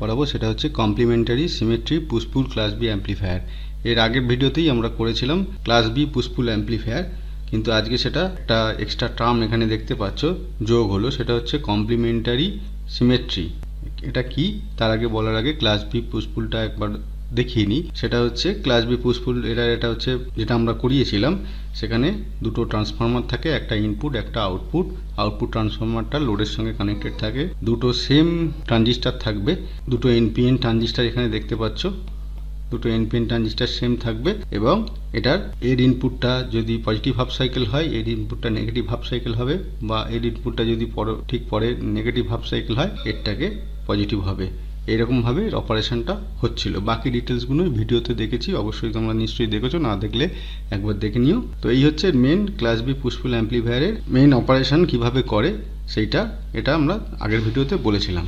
করাবো সেটা হচ্ছে কমপ্লিমেন্টারি সিমেট্রি পুশ পুল ক্লাস বি অ্যাম্পলিফায়ার। এর আগের ভিডিওতেই আমরা করেছিলাম ক্লাস বি পুশ পুল অ্যাম্পলিফায়ার, কিন্তু আজকে সেটা একটা এক্সট্রা টার্ম এখানে দেখতে পাচ্ছ যোগ হলো, সেটা হচ্ছে কমপ্লিমেন্টারি সিমেট্রি। এটা কি তার আগে বলার আগে ক্লাস বি পুশ পুলটা একবার দেখিয়ে নিই। সেটা হচ্ছে ক্লাস বি পুশ পুল, এটা হচ্ছে যেটা আমরা করিয়েছিলাম। সেখানে দুটো ট্রান্সফরমার থাকে, একটা ইনপুট একটা আউটপুট। আউটপুট ট্রান্সফরমারটা লোডের সঙ্গে কানেক্টেড থাকে, দুটো সেম ট্রানজিস্টার থাকবে, দুটো এনপিএন ট্রানজিস্টার এখানে দেখতে পাচ্ছ, দুটো এনপিএন ট্রানজিস্টার সেম থাকবে। এবং এটার এর ইনপুটটা যদি পজিটিভ হাফ সাইকেল হয়, এর ইনপুটটা নেগেটিভ হাফ সাইকেল হবে, বা এর ইনপুটটা যদি ঠিক পরে নেগেটিভ হাফ সাইকেল হয়, এরটাকে পজিটিভ হবে। এরকমভাবে অপারেশনটা হচ্ছিল। বাকি ডিটেলসগুলো ভিডিওতে দেখেছি, অবশ্যই তোমরা নিশ্চয়ই দেখেছো, না দেখলে একবার দেখে নিও। তো এই হচ্ছে মেন ক্লাস বি পুশ পুল অ্যাম্পলিফায়ারের মেন অপারেশন কিভাবে করে সেইটা, এটা আমরা আগের ভিডিওতে বলেছিলাম।